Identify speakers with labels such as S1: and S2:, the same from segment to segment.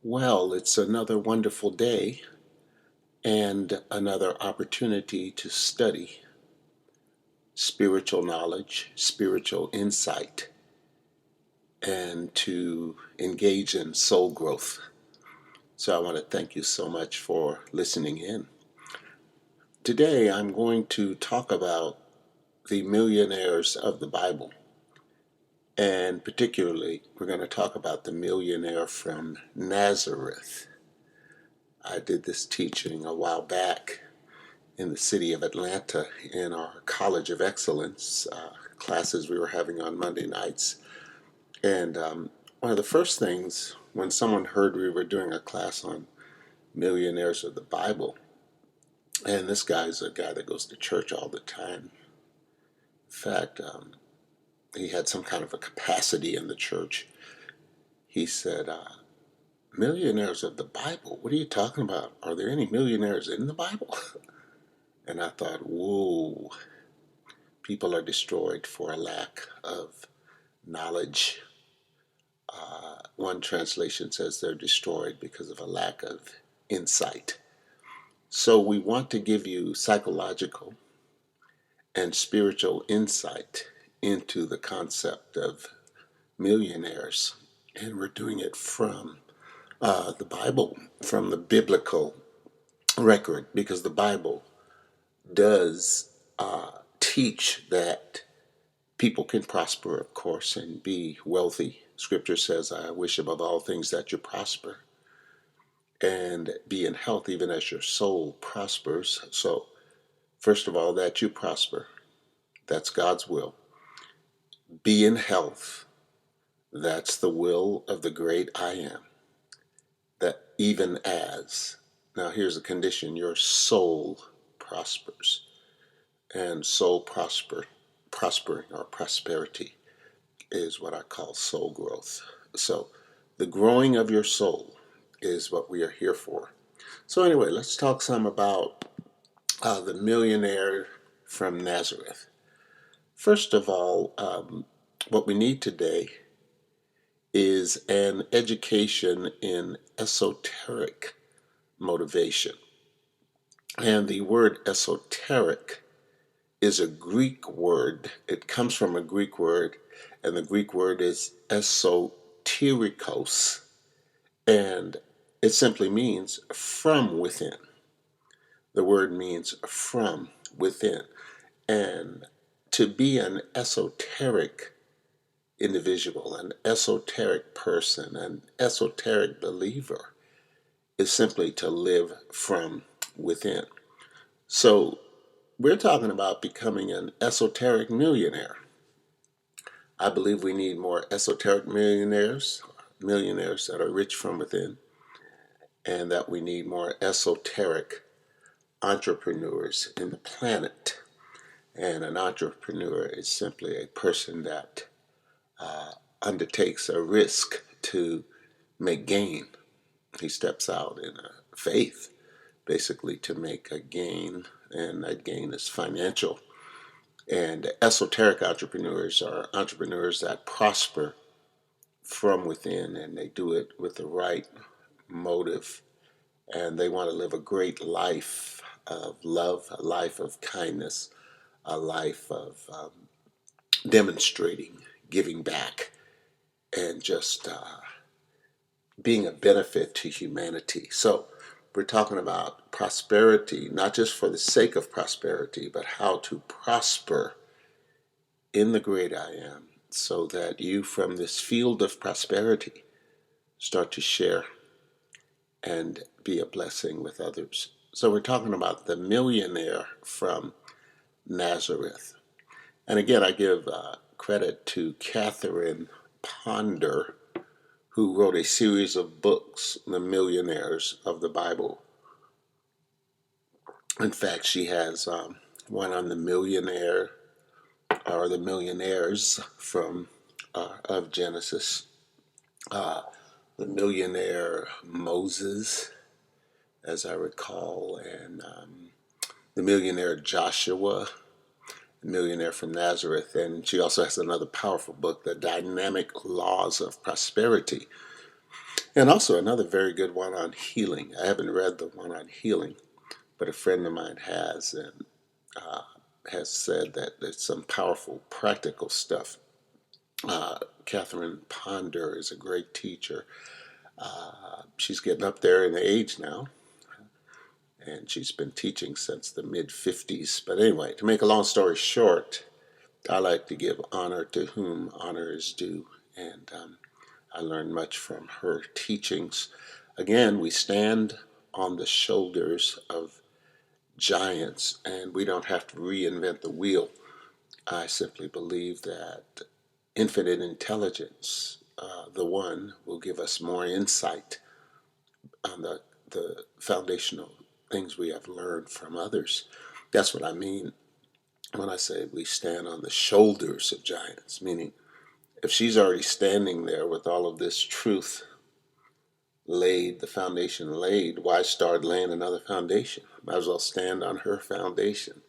S1: Well, it's another wonderful day and another opportunity to study spiritual knowledge, spiritual insight, and to engage in soul growth. So I want to thank you so much for listening in. Today I'm going to talk about the millionaires of the Bible. And particularly, we're going to talk about the millionaire from Nazareth. I did this teaching a while back in the city of Atlanta in our College of Excellence classes we were having on Monday nights. And one of the first things when someone heard we were doing a class on millionaires of the Bible, and this guy's a guy that goes to church all the time. In fact, he had some kind of a capacity in the church. He said, millionaires of the Bible? What are you talking about? Are there any millionaires in the Bible? And I thought, whoa, people are destroyed for a lack of knowledge. One translation says they're destroyed because of a lack of insight. So we want to give you psychological and spiritual insight into the concept of millionaires. And we're doing it from the Bible, from the biblical record, because the Bible does teach that people can prosper, of course, and be wealthy. Scripture says, I wish above all things that you prosper and be in health even as your soul prospers. So, first of all, that you prosper. That's God's will. Be in health. That's the will of the great I am. That even as, now here's the condition, your soul prospers. And soul prospering or prosperity is what I call soul growth. So the growing of your soul is what we are here for. So anyway, let's talk some about the millionaire from Nazareth. First of all, what we need today is an education in esoteric motivation. And the word esoteric is a Greek word. It comes from a Greek word, and the Greek word is esoterikos, and it simply means from within. The word means from within. And to be an esoteric individual, an esoteric person, an esoteric believer is simply to live from within. So we're talking about becoming an esoteric millionaire. I believe we need more esoteric millionaires that are rich from within, and that we need more esoteric entrepreneurs in the planet. And an entrepreneur is simply a person that undertakes a risk to make gain. He steps out in a faith, basically, to make a gain, and that gain is financial. And esoteric entrepreneurs are entrepreneurs that prosper from within, and they do it with the right motive, and they want to live a great life of love, a life of kindness, a life of demonstrating, giving back, and just being a benefit to humanity. So we're talking about prosperity, not just for the sake of prosperity, but how to prosper in the great I am, so that you from this field of prosperity start to share and be a blessing with others. So we're talking about the millionaire from Nazareth. And again, I give credit to Catherine Ponder, who wrote a series of books, The Millionaires of the Bible. In fact, she has one on the millionaire, or the millionaires from of Genesis, the millionaire Moses, as I recall, and the millionaire Joshua, the millionaire from Nazareth. And she also has another powerful book, The Dynamic Laws of Prosperity. And also another very good one on healing. I haven't read the one on healing, but a friend of mine has, and uh, has said that there's some powerful practical stuff. Catherine Ponder is a great teacher. She's getting up there in age now, and she's been teaching since the mid 50s. But anyway, to make a long story short, I like to give honor to whom honor is due, and I learned much from her teachings. Again, we stand on the shoulders of giants, and we don't have to reinvent the wheel. I simply believe that infinite intelligence, the one, will give us more insight on the foundational things we have learned from others. That's what I mean when I say we stand on the shoulders of giants, meaning if she's already standing there with all of this truth laid, the foundation laid, why start laying another foundation? Might as well stand on her foundation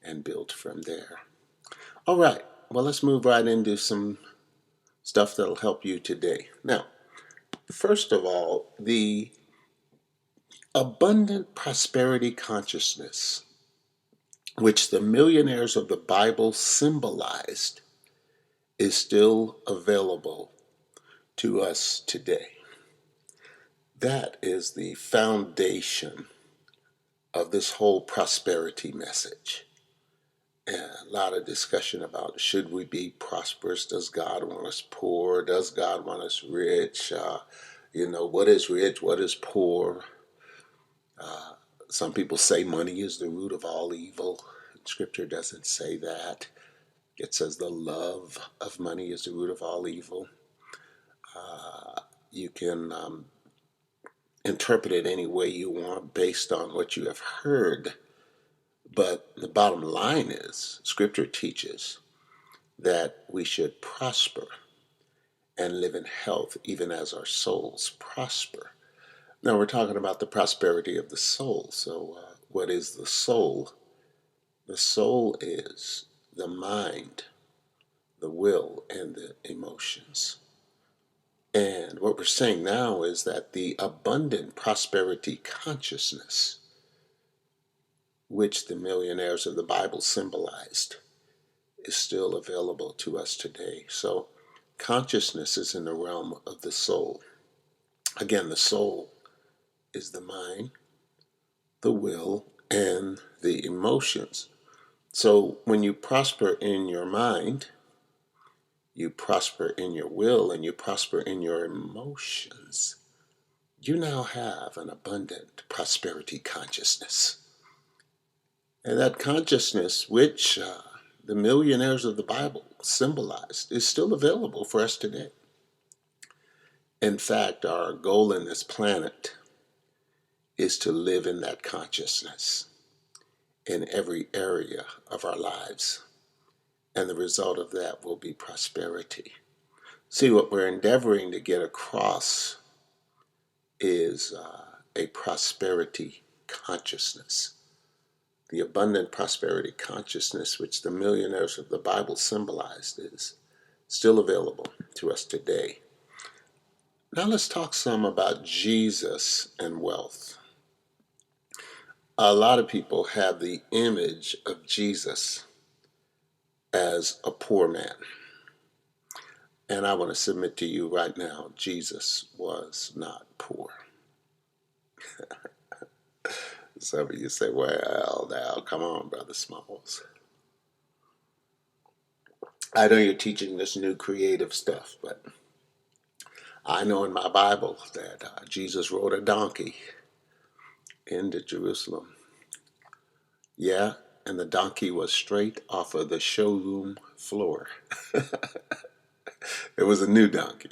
S1: and build from there. All right, well, let's move right into some stuff that'll help you today. Now, first of all, the abundant prosperity consciousness, which the millionaires of the Bible symbolized, is still available to us today. That is the foundation of this whole prosperity message. And a lot of discussion about should we be prosperous? Does God want us poor? Does God want us rich? What is rich? What is poor? Some people say money is the root of all evil. Scripture doesn't say that. It says the love of money is the root of all evil. You can interpret it any way you want based on what you have heard. But the bottom line is, Scripture teaches that we should prosper and live in health even as our souls prosper. Now we're talking about the prosperity of the soul. So what is the soul? The soul is the mind, the will, and the emotions. And what we're saying now is that the abundant prosperity consciousness, which the millionaires of the Bible symbolized, is still available to us today. So consciousness is in the realm of the soul. Again, the soul is the mind, the will, and the emotions. So when you prosper in your mind, you prosper in your will, and you prosper in your emotions, you now have an abundant prosperity consciousness. And that consciousness, which the millionaires of the Bible symbolized, is still available for us today. In fact, our goal in this planet is to live in that consciousness in every area of our lives. And the result of that will be prosperity. See, what we're endeavoring to get across is a prosperity consciousness. The abundant prosperity consciousness, which the millionaires of the Bible symbolized, is still available to us today. Now let's talk some about Jesus and wealth. A lot of people have the image of Jesus as a poor man. And I want to submit to you right now, Jesus was not poor. Some of you say, well, now, come on, Brother Smalls. I know you're teaching this new creative stuff, but I know in my Bible that Jesus rode a donkey into Jerusalem. Yeah, and the donkey was straight off of the showroom floor. It was a new donkey.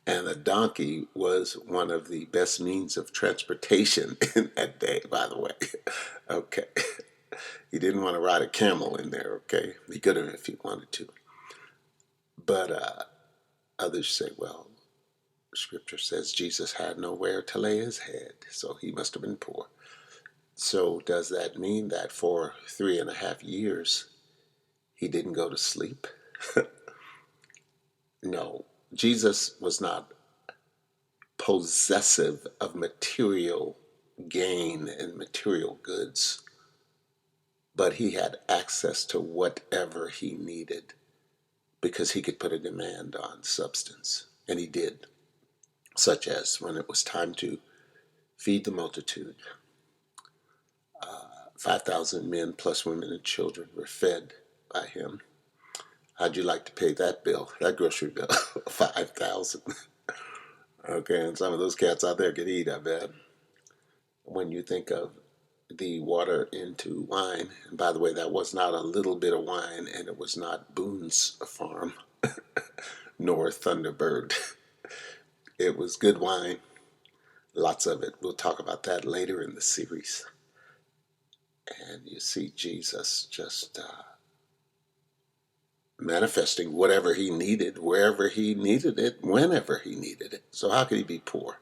S1: And the donkey was one of the best means of transportation in that day, by the way. Okay. He didn't want to ride a camel in there, okay? He could have if he wanted to. But others say, well, Scripture says Jesus had nowhere to lay his head, so he must have been poor. So does that mean that for 3.5 years he didn't go to sleep? No, Jesus was not possessive of material gain and material goods, but he had access to whatever he needed because he could put a demand on substance, and he did, such as when it was time to feed the multitude. 5,000 men plus women and children were fed by him. How'd you like to pay that bill, that grocery bill? 5,000. Okay, and some of those cats out there could eat, I bet. When you think of the water into wine, and by the way, that was not a little bit of wine, and it was not Boone's Farm, nor Thunderbird. It was good wine, lots of it. We'll talk about that later in the series. And you see Jesus just manifesting whatever he needed, wherever he needed it, whenever he needed it. So how could he be poor?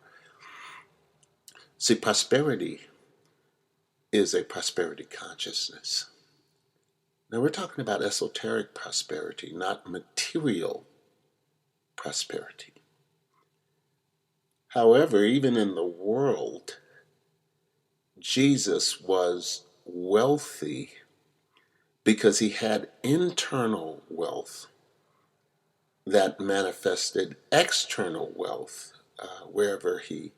S1: See, prosperity is a prosperity consciousness. Now we're talking about esoteric prosperity, not material prosperity. However, even in the world, Jesus was wealthy because he had internal wealth that manifested external wealth wherever he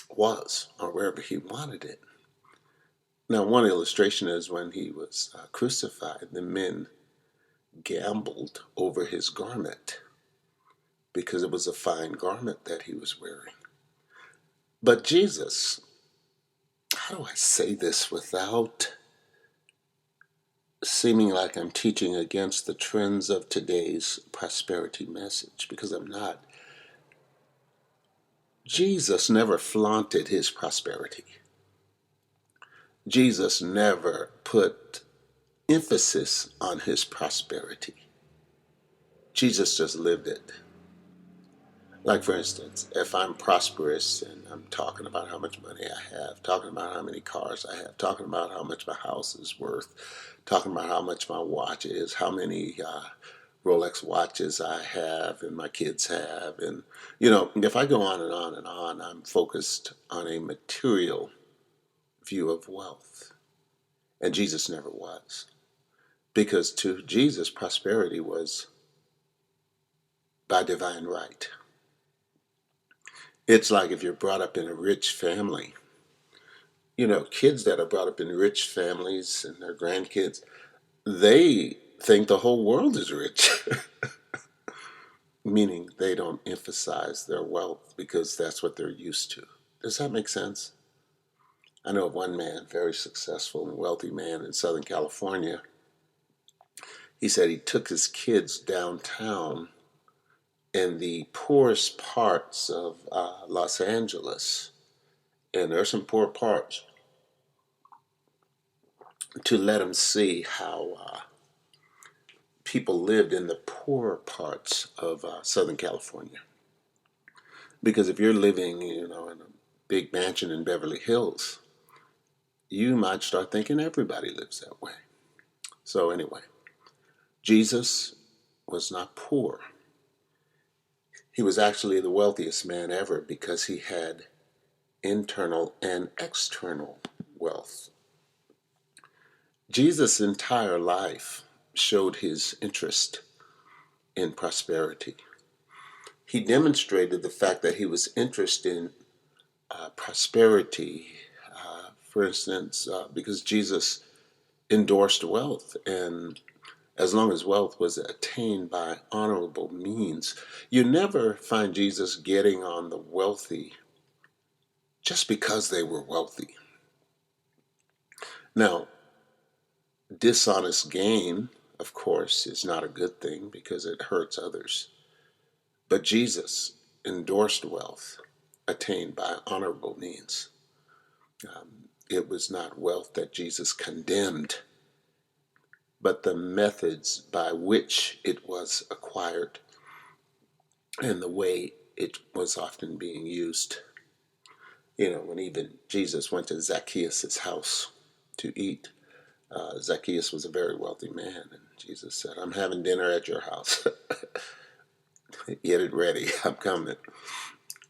S1: was or wherever he wanted it. Now, one illustration is when he was crucified, the men gambled over his garment because it was a fine garment that he was wearing. But Jesus, how do I say this without seeming like I'm teaching against the trends of today's prosperity message? Because I'm not. Jesus never flaunted his prosperity. Jesus never put emphasis on his prosperity. Jesus just lived it. Like, for instance, if I'm prosperous and I'm talking about how much money I have, talking about how many cars I have, talking about how much my house is worth, talking about how much my watch is, how many Rolex watches I have and my kids have. And, if I go on and on and on, I'm focused on a material view of wealth. And Jesus never was. Because to Jesus, prosperity was by divine right. It's like if you're brought up in a rich family. Kids that are brought up in rich families and their grandkids, they think the whole world is rich. Meaning they don't emphasize their wealth because that's what they're used to. Does that make sense? I know of one man, very successful and wealthy man in Southern California. He said he took his kids downtown in the poorest parts of Los Angeles, and there are some poor parts, to let them see how people lived in the poorer parts of Southern California. Because if you're living, in a big mansion in Beverly Hills, you might start thinking everybody lives that way. So anyway, Jesus was not poor. He was actually the wealthiest man ever because he had internal and external wealth. Jesus' entire life showed his interest in prosperity. He demonstrated the fact that he was interested in prosperity, for instance, because Jesus endorsed wealth, and as long as wealth was attained by honorable means, you never find Jesus getting on the wealthy just because they were wealthy. Now, dishonest gain, of course, is not a good thing because it hurts others. But Jesus endorsed wealth attained by honorable means. It was not wealth that Jesus condemned, but the methods by which it was acquired and the way it was often being used. When even Jesus went to Zacchaeus' house to eat, Zacchaeus was a very wealthy man, and Jesus said, "I'm having dinner at your house. Get it ready, I'm coming."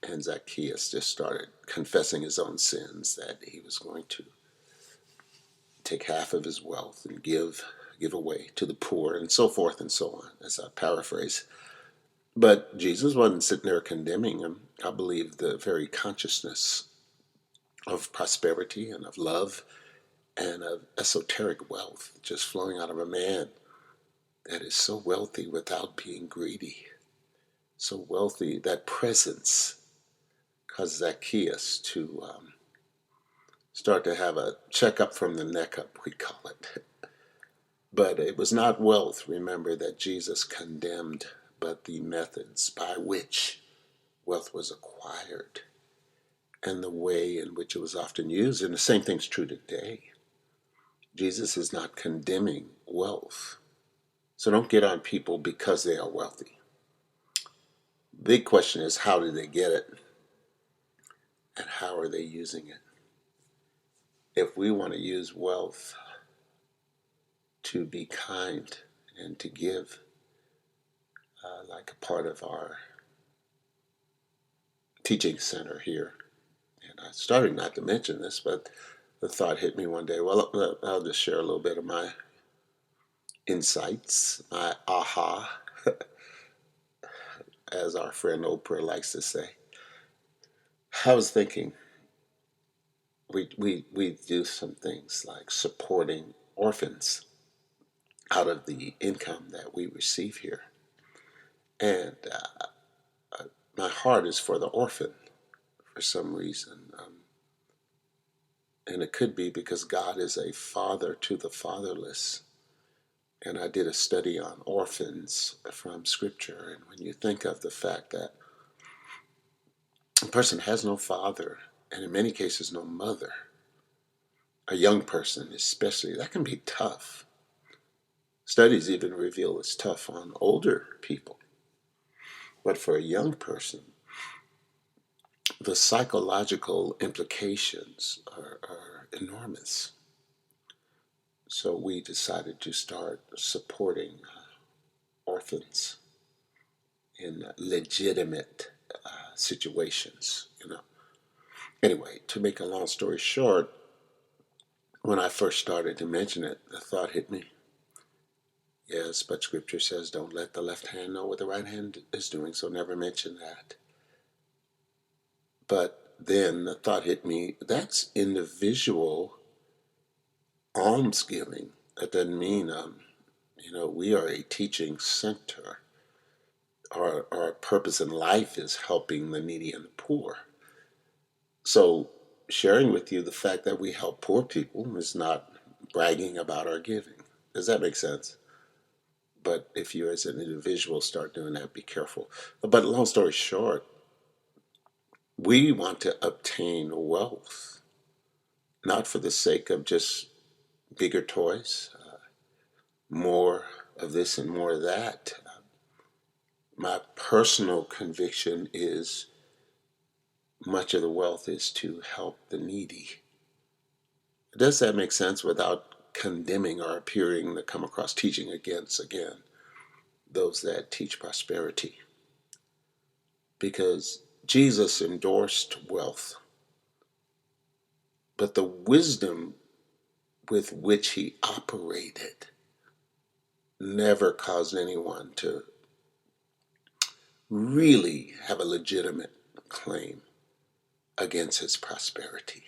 S1: And Zacchaeus just started confessing his own sins, that he was going to take half of his wealth and give away to the poor, and so forth and so on, as I paraphrase. But Jesus wasn't sitting there condemning him. I believe the very consciousness of prosperity and of love and of esoteric wealth just flowing out of a man that is so wealthy without being greedy, so wealthy, that presence caused Zacchaeus to start to have a checkup from the neck up, we call it. But it was not wealth, remember, that Jesus condemned, but the methods by which wealth was acquired and the way in which it was often used. And the same thing's true today. Jesus is not condemning wealth. So don't get on people because they are wealthy. Big question is, how did they get it? And how are they using it? If we want to use wealth to be kind and to give, like a part of our teaching center here, and I started not to mention this, but the thought hit me one day, well, I'll just share a little bit of my insights, my aha, as our friend Oprah likes to say. I was thinking, we do some things like supporting orphans out of the income that we receive here. And my heart is for the orphan for some reason. And it could be because God is a father to the fatherless. And I did a study on orphans from Scripture. And when you think of the fact that a person has no father, and in many cases no mother, a young person especially, that can be tough. Studies even reveal it's tough on older people. But for a young person, the psychological implications are enormous. So we decided to start supporting orphans in legitimate situations, Anyway, to make a long story short, when I first started to mention it, the thought hit me. Yes, but Scripture says don't let the left hand know what the right hand is doing, so never mention that. But then the thought hit me, that's individual almsgiving. That doesn't mean, we are a teaching center. Our purpose in life is helping the needy and the poor. So sharing with you the fact that we help poor people is not bragging about our giving. Does that make sense? But if you as an individual start doing that, be careful. But long story short, we want to obtain wealth, not for the sake of just bigger toys, more of this and more of that. My personal conviction is much of the wealth is to help the needy. Does that make sense without condemning or appearing to come across teaching against, again, those that teach prosperity? Because Jesus endorsed wealth, but the wisdom with which he operated never caused anyone to really have a legitimate claim against his prosperity.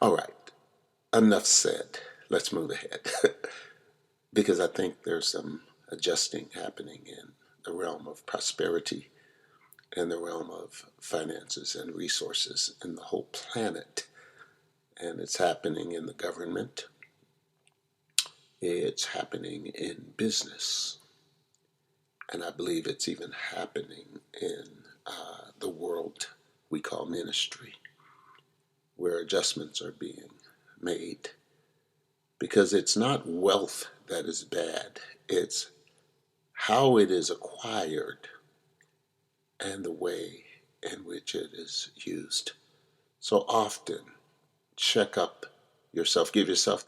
S1: All right, enough said. Let's move ahead. Because I think there's some adjusting happening in the realm of prosperity and the realm of finances and resources in the whole planet. And it's happening in the government. It's happening in business. And I believe it's even happening in the world we call ministry, where adjustments are being made. Because it's not wealth that is bad, it's how it is acquired and the way in which it is used. So often, check up yourself, give yourself